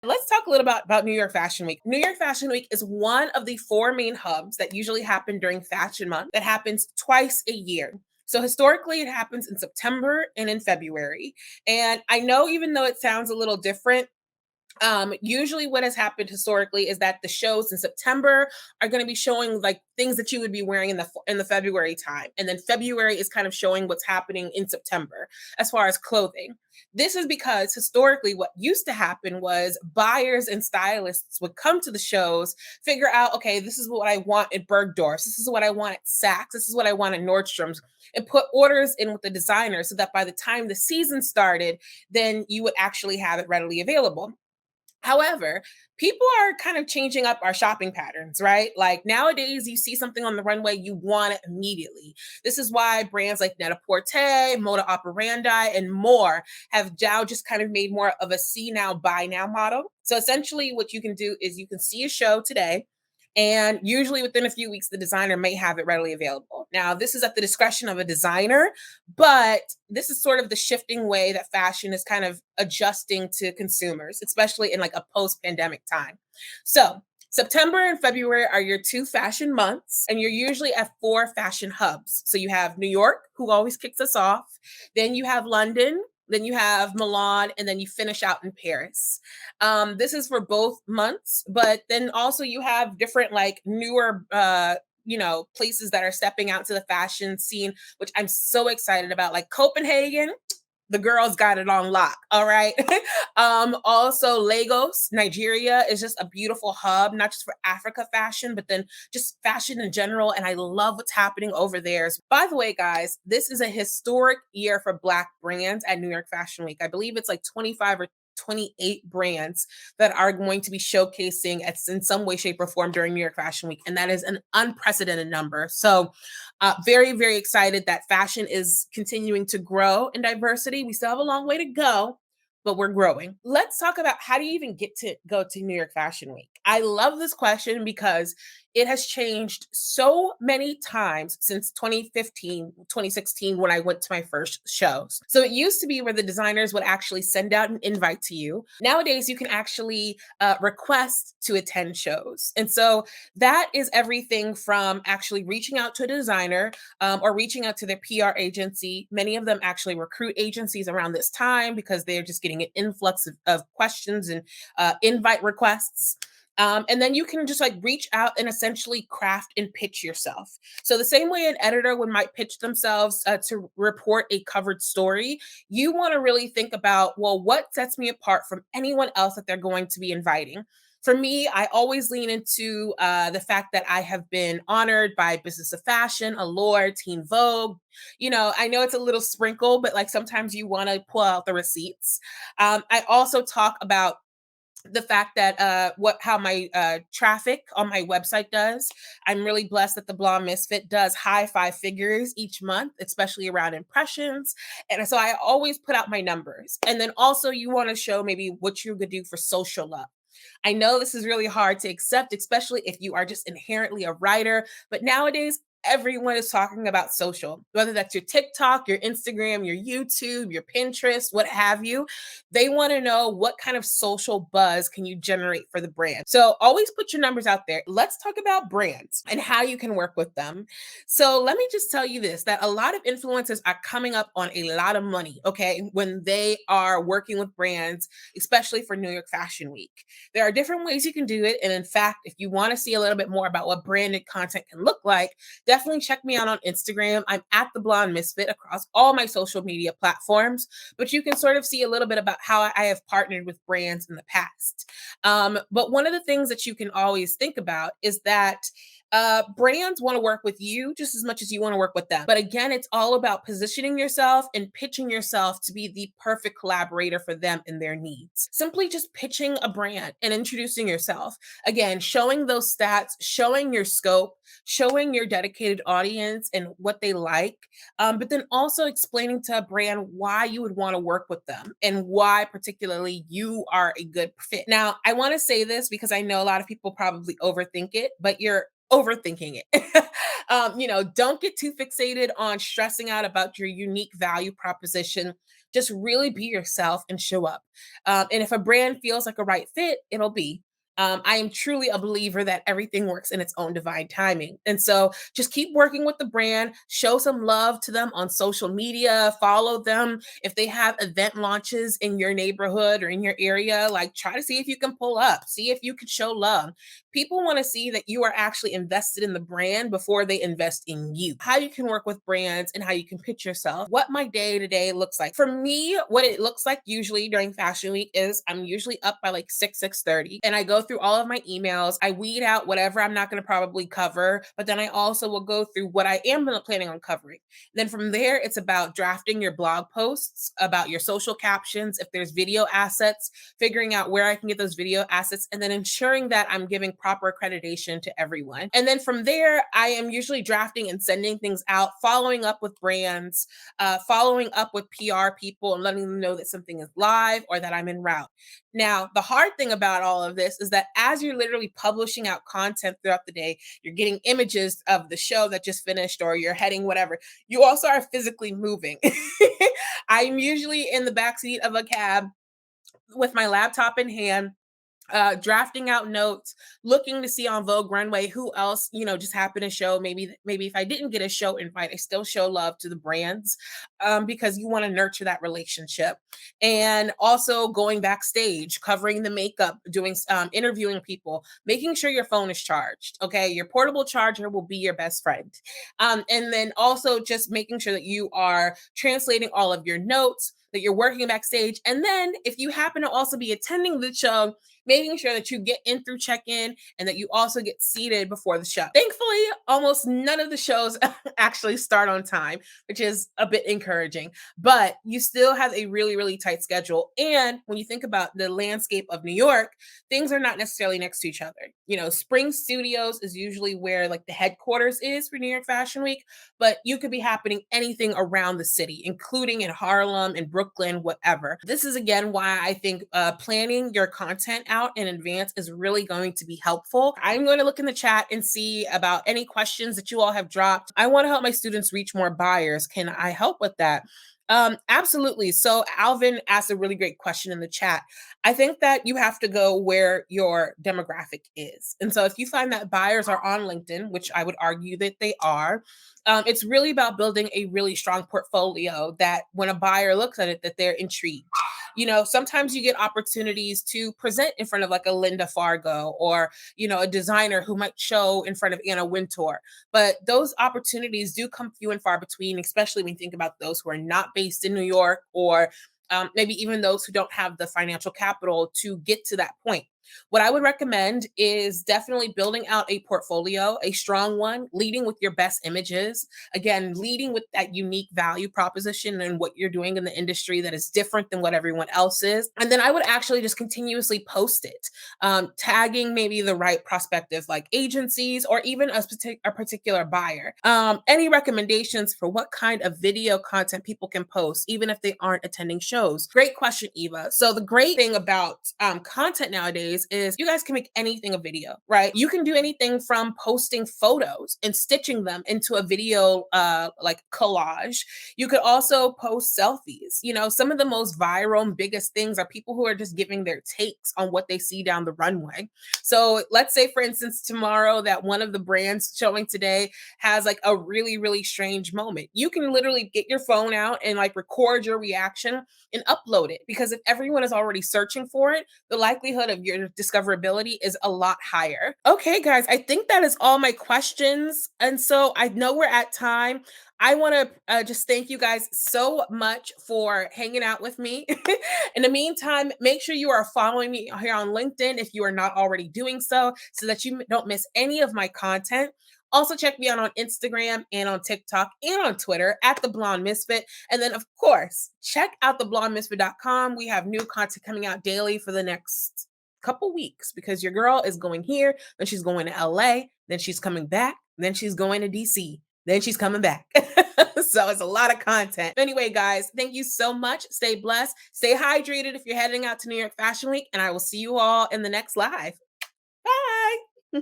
Let's talk a little about New York Fashion Week. New York Fashion Week is one of the four main hubs that usually happen during Fashion Month that happens twice a year. So historically, it happens in September and in February. And I know, even though it sounds a little different, usually what has happened historically is that the shows in September are going to be showing like things that you would be wearing in the February time, and then February is kind of showing what's happening in September as far as clothing. This is because historically what used to happen was buyers and stylists would come to the shows, figure out, okay, this is what I want at Bergdorf's, this is what I want at Saks, this is what I want at Nordstrom's, and put orders in with the designer so that by the time the season started, then you would actually have it readily available. However, people are kind of changing up our shopping patterns, right? Like nowadays, you see something on the runway, you want it immediately. This is why brands like Net-a-Porter, Moda Operandi, and more have now just kind of made more of a see now, buy now model. So essentially, what you can do is you can see a show today, and usually within a few weeks, the designer may have it readily available. Now, this is at the discretion of a designer, but this is sort of the shifting way that fashion is kind of adjusting to consumers, especially in like a post-pandemic time. So September and February are your two fashion months, and you're usually at four fashion hubs. So you have New York, who always kicks us off. Then you have London. Then you have Milan, and then you finish out in Paris. This is for both months, but then also you have different like newer places that are stepping out to the fashion scene, which I'm so excited about, like Copenhagen. The girls got it on lock. All right. Also Lagos, Nigeria is just a beautiful hub, not just for Africa fashion, but then just fashion in general. And I love what's happening over there. By the way, guys, this is a historic year for Black brands at New York Fashion Week. I believe it's like 25 or 28 brands that are going to be showcasing at, in some way, shape, or form during New York Fashion Week. And that is an unprecedented number. So, very, very excited that fashion is continuing to grow in diversity. We still have a long way to go, but we're growing. Let's talk about, how do you even get to go to New York Fashion Week? I love this question because it has changed so many times since 2015, 2016, when I went to my first shows. So it used to be where the designers would actually send out an invite to you. Nowadays, you can actually request to attend shows. And so that is everything from actually reaching out to a designer, or reaching out to their PR agency. Many of them actually recruit agencies around this time because they're just getting an influx of questions and invite requests. And then you can just like reach out and essentially craft and pitch yourself. So the same way an editor would might pitch themselves to report a covered story, you want to really think about, well, what sets me apart from anyone else that they're going to be inviting? For me, I always lean into the fact that I have been honored by Business of Fashion, Allure, Teen Vogue. I know it's a little sprinkle, but like sometimes you want to pull out the receipts. I also talk about the fact that what how my traffic on my website does. I'm really blessed that the Blonde Misfit does high five figures each month, especially around impressions. And so I always put out my numbers. And then also you want to show maybe what you could do for social love. I know this is really hard to accept, especially if you are just inherently a writer, but nowadays everyone is talking about social, whether that's your TikTok, your Instagram, your YouTube, your Pinterest, what have you. They want to know what kind of social buzz can you generate for the brand. So always put your numbers out there. Let's talk about brands and how you can work with them. So let me just tell you this, that a lot of influencers are coming up on a lot of money, okay, when they are working with brands, especially for New York Fashion Week. There are different ways you can do it. And in fact, if you want to see a little bit more about what branded content can look like, definitely check me out on Instagram. I'm at the Blonde Misfit across all my social media platforms, but you can sort of see a little bit about how I have partnered with brands in the past. But one of the things that you can always think about is that brands want to work with you just as much as you want to work with them. But again, it's all about positioning yourself and pitching yourself to be the perfect collaborator for them and their needs. Simply just pitching a brand and introducing yourself. Again, showing those stats, showing your scope, showing your dedicated audience and what they like, but then also explaining to a brand why you would want to work with them and why particularly you are a good fit. Now, I want to say this because I know a lot of people probably overthink it, but you're overthinking it. Don't get too fixated on stressing out about your unique value proposition. Just really be yourself and show up. And if a brand feels like a right fit, it'll be. I am truly a believer that everything works in its own divine timing. And so just keep working with the brand, show some love to them on social media, follow them. If they have event launches in your neighborhood or in your area, like try to see if you can pull up, see if you can show love. People want to see that you are actually invested in the brand before they invest in you. How you can work with brands and how you can pitch yourself. What my day to day looks like. For me, what it looks like usually during Fashion Week is I'm usually up by like 6:30, and I go through all of my emails. I weed out whatever I'm not going to probably cover, but then I also will go through what I am planning on covering. Then from there, it's about drafting your blog posts, about your social captions, if there's video assets, figuring out where I can get those video assets, and then ensuring that I'm giving proper accreditation to everyone. And then from there, I am usually drafting and sending things out, following up with brands, following up with PR people and letting them know that something is live or that I'm en route. Now, the hard thing about all of this is that as you're literally publishing out content throughout the day, you're getting images of the show that just finished or you're heading whatever. You also are physically moving. I'm usually in the backseat of a cab with my laptop in hand, drafting out notes, looking to see on Vogue Runway who else, just happened to show. Maybe if I didn't get a show invite, I still show love to the brands, because you want to nurture that relationship. And also going backstage, covering the makeup, doing interviewing people, making sure your phone is charged. Okay, your portable charger will be your best friend. And then also just making sure that you are translating all of your notes, that you're working backstage. And then if you happen to also be attending the show, making sure that you get in through check-in and that you also get seated before the show. Thankfully, almost none of the shows actually start on time, which is a bit encouraging, but you still have a really, really tight schedule. And when you think about the landscape of New York, things are not necessarily next to each other. Spring Studios is usually where like the headquarters is for New York Fashion Week, but you could be happening anything around the city, including in Harlem and Brooklyn, whatever. This is again why I think planning your content out in advance is really going to be helpful. I'm going to look in the chat and see about any questions that you all have dropped. I want to help my students reach more buyers. Can I help with that? Absolutely. So Alvin asked a really great question in the chat. I think that you have to go where your demographic is. And so if you find that buyers are on LinkedIn, which I would argue that they are, it's really about building a really strong portfolio that when a buyer looks at it, that they're intrigued. Sometimes you get opportunities to present in front of like a Linda Fargo or, a designer who might show in front of Anna Wintour. But those opportunities do come few and far between, especially when you think about those who are not based in New York or maybe even those who don't have the financial capital to get to that point. What I would recommend is definitely building out a portfolio, a strong one, leading with your best images. Again, leading with that unique value proposition and what you're doing in the industry that is different than what everyone else is. And then I would actually just continuously post it, tagging maybe the right prospective like agencies or even a particular buyer. Any recommendations for what kind of video content people can post, even if they aren't attending shows? Great question, Eva. So the great thing about content nowadays is you guys can make anything a video, right? You can do anything from posting photos and stitching them into a video like collage. You could also post selfies. Some of the most viral and biggest things are people who are just giving their takes on what they see down the runway. So let's say, for instance, tomorrow that one of the brands showing today has like a really, really strange moment. You can literally get your phone out and like record your reaction and upload it, because if everyone is already searching for it, the likelihood of your discoverability is a lot higher. Okay, guys, I think that is all my questions. And so I know we're at time. I want to just thank you guys so much for hanging out with me. In the meantime, make sure you are following me here on LinkedIn if you are not already doing so that you don't miss any of my content. Also, check me out on Instagram and on TikTok and on Twitter at The Blonde Misfit. And then, of course, check out theblondemisfit.com. We have new content coming out daily for the next couple weeks because your girl is going here, then she's going to LA, then she's coming back, then she's going to DC, then she's coming back. So it's a lot of content. Anyway, guys, thank you so much. Stay blessed. Stay hydrated if you're heading out to New York Fashion Week, and I will see you all in the next live. Bye.